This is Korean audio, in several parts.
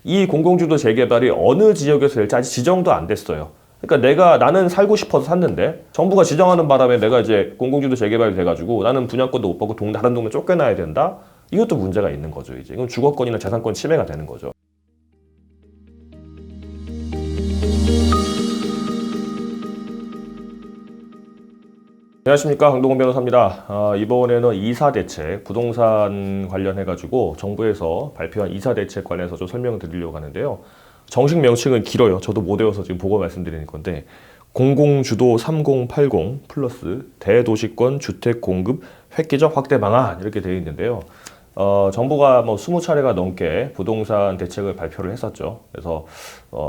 이 공공주도 재개발이 어느 지역에서 될지 아직 지정도 안 됐어요. 그러니까 나는 살고 싶어서 샀는데 정부가 지정하는 바람에 내가 이제 공공주도 재개발이 돼가지고 나는 분양권도 못 받고 다른 동네 쫓겨나야 된다? 이것도 문제가 있는 거죠. 이제 이건 주거권이나 재산권 침해가 되는 거죠. 안녕하십니까, 강동원 변호사입니다. 이번에는 이사대책, 부동산 관련해가지고 정부에서 발표한 이사대책 관련해서 좀 설명을 드리려고 하는데요. 정식 명칭은 길어요. 저도 못 외워서 지금 보고 말씀드리는 건데, 공공주도 3080 플러스 대도시권 주택 공급 획기적 확대 방안 이렇게 되어 있는데요. 정부가 뭐 20차례가 넘게 부동산 대책을 발표를 했었죠. 그래서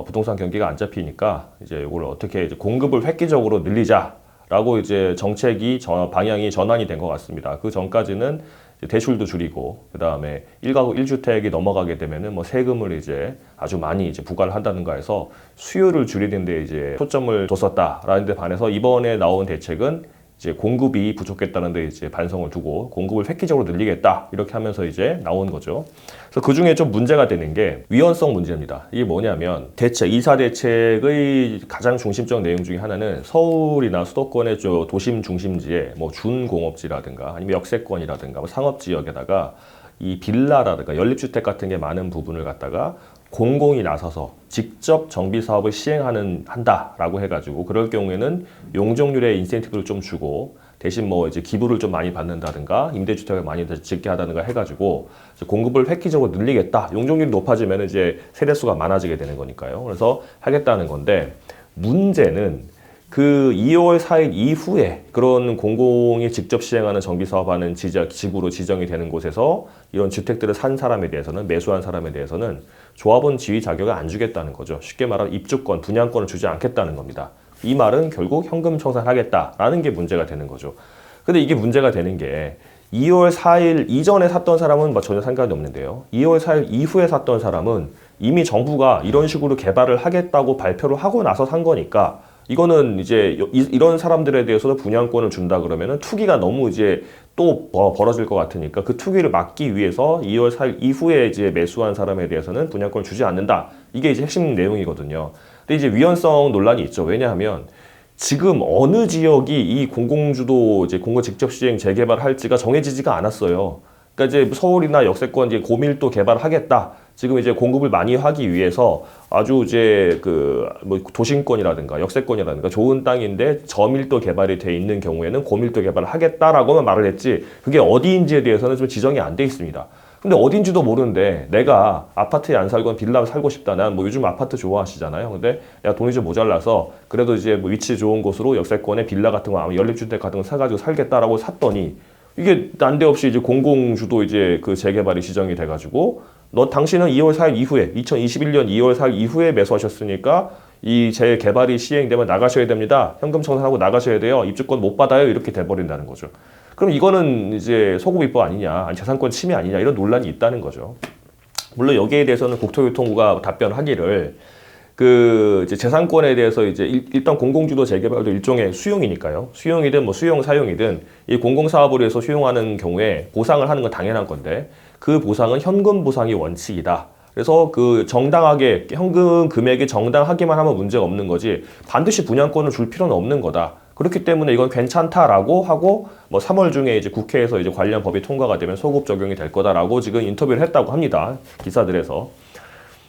부동산 경기가 안 잡히니까 이제 이걸 어떻게 이제 공급을 획기적으로 늘리자라고 이제 정책이 방향이 전환이 된 것 같습니다. 그 전까지는 대출도 줄이고 그 다음에 1가구 1주택이 넘어가게 되면은 뭐 세금을 이제 아주 많이 이제 부과를 한다는가 해서 수요를 줄이는 데 이제 초점을 뒀었다라는 데 반해서 이번에 나온 대책은 이제 공급이 부족했다는 데 이제 반성을 두고 공급을 획기적으로 늘리겠다 이렇게 하면서 이제 나온 거죠. 그래서 그 중에 좀 문제가 되는 게 위헌성 문제입니다. 이게 뭐냐면 이사 대책의 가장 중심적 내용 중에 하나는 서울이나 수도권의 도심 중심지에 뭐 준공업지라든가 아니면 역세권이라든가 뭐 상업지역에다가 이 빌라라든가 연립주택 같은 게 많은 부분을 갖다가 공공이 나서서 직접 정비 사업을 한다라고 해가지고 그럴 경우에는 용적률의 인센티브를 좀 주고 대신 뭐 이제 기부를 좀 많이 받는다든가 임대주택을 많이 짓게 하다든가 해가지고 공급을 획기적으로 늘리겠다. 용적률이 높아지면 이제 세대수가 많아지게 되는 거니까요. 그래서 하겠다는 건데 문제는 그 2월 4일 이후에 그런 공공이 직접 시행하는 정비사업하는 지구로 지정이 되는 곳에서 이런 주택들을 산 사람에 대해서는 매수한 사람에 대해서는 조합원 지위 자격을 안 주겠다는 거죠. 쉽게 말하면 입주권, 분양권을 주지 않겠다는 겁니다. 이 말은 결국 현금 청산하겠다라는 게 문제가 되는 거죠. 근데 이게 문제가 되는 게 2월 4일 이전에 샀던 사람은 뭐 전혀 상관이 없는데요. 2월 4일 이후에 샀던 사람은 이미 정부가 이런 식으로 개발을 하겠다고 발표를 하고 나서 산 거니까 이거는 이제 이런 사람들에 대해서도 분양권을 준다 그러면은 투기가 너무 이제 또 벌어질 것 같으니까 그 투기를 막기 위해서 2월 4일 이후에 이제 매수한 사람에 대해서는 분양권을 주지 않는다. 이게 이제 핵심 내용이거든요. 근데 이제 위헌성 논란이 있죠. 왜냐하면 지금 어느 지역이 이 공공주도 이제 공공 직접 시행 재개발할지가 정해지지가 않았어요. 그러니까 이제 서울이나 역세권 이제 고밀도 개발하겠다. 지금 이제 공급을 많이 하기 위해서 아주 이제 뭐 도심권이라든가 역세권이라든가 좋은 땅인데 저밀도 개발이 돼 있는 경우에는 고밀도 개발을 하겠다라고만 말을 했지 그게 어디인지에 대해서는 좀 지정이 안 돼 있습니다. 근데 어딘지도 모르는데 내가 아파트에 안 살건 빌라 살고 싶다. 난 뭐 요즘 아파트 좋아하시잖아요. 근데 야 돈이 좀 모자라서 그래도 이제 뭐 위치 좋은 곳으로 역세권에 빌라 같은 거 연립주택 같은 거 사가지고 살겠다라고 샀더니 이게 난데없이 이제 공공주도 이제 그 재개발이 지정이 돼가지고 당신은 2월 4일 이후에 2021년 2월 4일 이후에 매수하셨으니까 이 재개발이 시행되면 나가셔야 됩니다. 현금 청산하고 나가셔야 돼요. 입주권 못 받아요. 이렇게 돼버린다는 거죠. 그럼 이거는 이제 소급입법 아니냐, 아니 재산권 침해 아니냐 이런 논란이 있다는 거죠. 물론 여기에 대해서는 국토교통부가 답변하기를 이제 재산권에 대해서 이제 일단 공공주도 재개발도 일종의 수용이니까요. 수용이든 뭐 수용 사용이든 이 공공사업을 위해서 수용하는 경우에 보상을 하는 건 당연한 건데 그 보상은 현금 보상이 원칙이다. 그래서 그 정당하게 현금 금액이 정당하기만 하면 문제가 없는 거지 반드시 분양권을 줄 필요는 없는 거다. 그렇기 때문에 이건 괜찮다라고 하고 뭐 3월 중에 이제 국회에서 이제 관련 법이 통과가 되면 소급 적용이 될 거다라고 지금 인터뷰를 했다고 합니다. 기사들에서.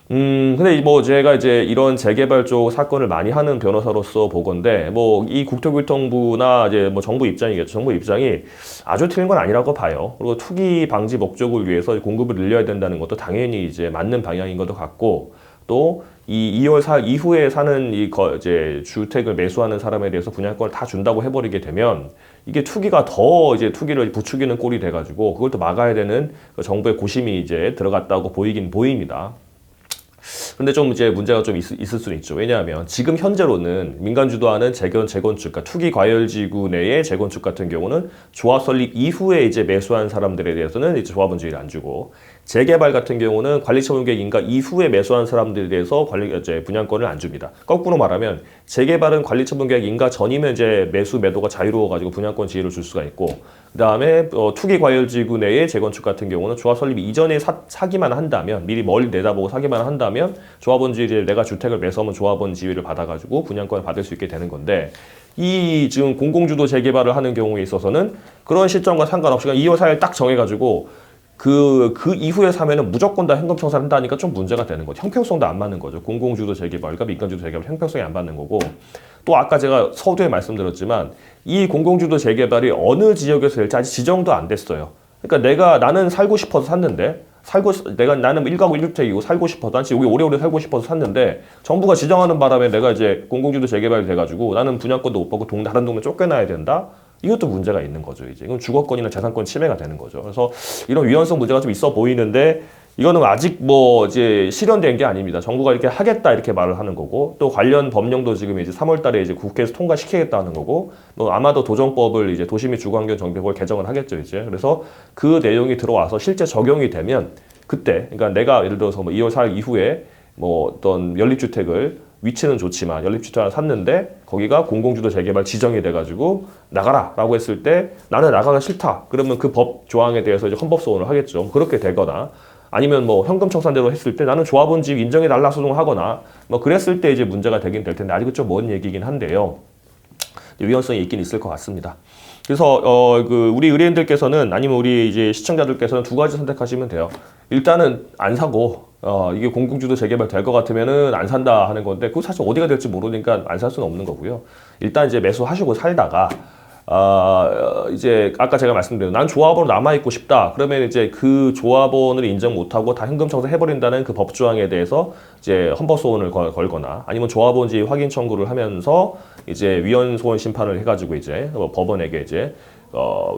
근데 뭐 제가 이제 이런 재개발 쪽 사건을 많이 하는 변호사로서 보건데 뭐 이 국토교통부나 이제 뭐 정부 입장이겠죠. 정부 입장이 아주 틀린 건 아니라고 봐요. 그리고 투기 방지 목적을 위해서 공급을 늘려야 된다는 것도 당연히 이제 맞는 방향인 것도 같고 또 이 2월 4일 이후에 사는 이제 주택을 매수하는 사람에 대해서 분양권을 다 준다고 해버리게 되면 이게 투기가 더 이제 투기를 부추기는 꼴이 돼가지고 그걸 또 막아야 되는 정부의 고심이 이제 들어갔다고 보이긴 보입니다. 근데 좀 이제 문제가 좀 있을 수는 있죠. 왜냐하면 지금 현재로는 민간 주도하는 재건축, 그러니까 투기 과열지구 내의 재건축 같은 경우는 조합 설립 이후에 이제 매수한 사람들에 대해서는 이제 조합원주의를 안 주고 재개발 같은 경우는 관리처분계획 인가 이후에 매수한 사람들에 대해서 이제 분양권을 안 줍니다. 거꾸로 말하면 재개발은 관리처분계획 인가 전이면 이제 매수 매도가 자유로워가지고 분양권 지위를 줄 수가 있고, 그 다음에 투기과열지구 내의 재건축 같은 경우는 조합 설립 이전에 사기만 한다면, 미리 멀리 내다보고 사기만 한다면 조합원 지위를 내가 주택을 매수하면 조합원 지위를 받아가지고 분양권을 받을 수 있게 되는 건데, 이 지금 공공주도 재개발을 하는 경우에 있어서는 그런 시점과 상관없이 2월 4일 딱 정해가지고 그 이후에 사면은 무조건 다 현금 청산을 한다니까 좀 문제가 되는 거죠. 형평성도 안 맞는 거죠. 공공주도 재개발과 민간주도 재개발 형평성이 안 맞는 거고, 또 아까 제가 서두에 말씀드렸지만 이 공공주도 재개발이 어느 지역에서 될지 아직 지정도 안 됐어요. 그러니까 나는 살고 싶어서 샀는데, 나는 1가구 1주택이고 살고 싶어서, 난 여기 오래오래 살고 싶어서 샀는데 정부가 지정하는 바람에 내가 이제 공공주도 재개발이 돼가지고 나는 분양권도 못 받고 다른 동네 쫓겨나야 된다. 이것도 문제가 있는 거죠. 이제 이건 주거권이나 재산권 침해가 되는 거죠. 그래서 이런 위헌성 문제가 좀 있어 보이는데, 이거는 아직 뭐 이제 실현된 게 아닙니다. 정부가 이렇게 하겠다 이렇게 말을 하는 거고, 또 관련 법령도 지금 이제 3월달에 이제 국회에서 통과시키겠다는 거고, 뭐 아마도 도정법을 이제 도시 및 주거환경 정비법을 개정을 하겠죠 이제. 그래서 그 내용이 들어와서 실제 적용이 되면 그때, 그러니까 내가 예를 들어서 뭐 2월 4일 이후에 뭐 어떤 연립주택을, 위치는 좋지만 연립주택 하나 샀는데 거기가 공공주도 재개발 지정이 돼가지고 나가라 라고 했을 때 나는 나가기 싫다. 그러면 그 법 조항에 대해서 이제 헌법 소원을 하겠죠. 그렇게 되거나, 아니면 뭐 현금 청산대로 했을 때 나는 조합원 지위 인정해달라 소송을 하거나 뭐 그랬을 때 이제 문제가 되긴 될 텐데, 아직은 좀 먼 얘기긴 한데요. 위헌성이 있긴 있을 것 같습니다. 그래서 우리 의뢰인들께서는, 아니면 우리 이제 시청자들께서는 두 가지 선택하시면 돼요. 일단은 안 사고 이게 공공주도 재개발 될 것 같으면은 안 산다 하는 건데, 그거 사실 어디가 될지 모르니까 안 살 수는 없는 거고요. 일단 이제 매수하시고 살다가 이제 아까 제가 말씀드린 난 조합원으로 남아있고 싶다. 그러면 이제 그 조합원을 인정 못하고 다 현금 청산해버린다는 그 법조항에 대해서 이제 헌법소원을 걸거나, 아니면 조합원지 확인 청구를 하면서 이제 위헌소원 심판을 해가지고 이제 법원에게 이제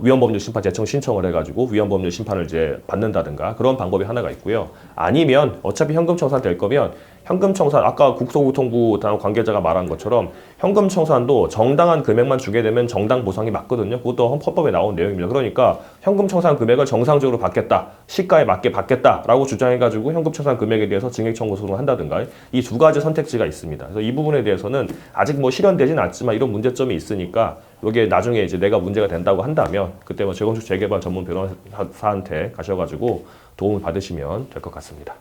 위헌법률 심판 제청 신청을 해가지고 위헌법률 심판을 이제 받는다든가, 그런 방법이 하나가 있고요. 아니면 어차피 현금 청산 될 거면 현금 청산, 아까 국토교통부 관계자가 말한 것처럼 현금 청산도 정당한 금액만 주게 되면 정당 보상이 맞거든요. 그것도 헌법에 나온 내용입니다. 그러니까 현금 청산 금액을 정상적으로 받겠다, 시가에 맞게 받겠다라고 주장해가지고 현금 청산 금액에 대해서 증액 청구 소송을 한다든가, 이 두 가지 선택지가 있습니다. 그래서 이 부분에 대해서는 아직 뭐 실현되진 않지만 이런 문제점이 있으니까, 이게 나중에 이제 내가 문제가 된다고 한다면 그때 뭐 재건축 재개발 전문 변호사한테 가셔가지고 도움을 받으시면 될 것 같습니다.